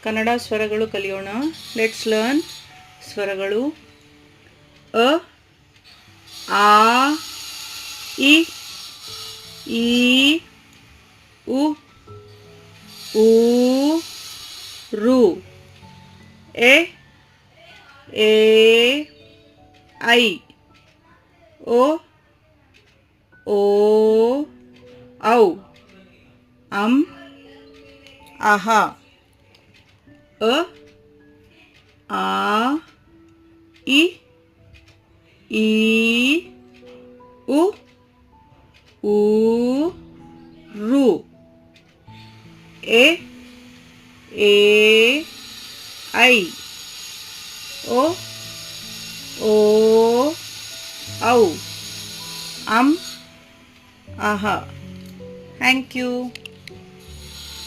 ಕನ್ನಡ ಸ್ವರಗಳು ಕಲಿಯೋಣ. Let's learn ಸ್ವರಗಳು. ಅ, ಆ, ಇ, ಈ, ಉ, ಊ, ರು. ಎ, ಏ, ಐ. ಓ, ಓ, ಔ. ಅಂ, ಅಹ. ಅ, ಆ, ಇ, ಈ, ಉ, ಊ, ರು. ಎ, ಏ, ಐ. ಓ, ಓ, ಔ. ಅಂ, ಅಹ. Thank you.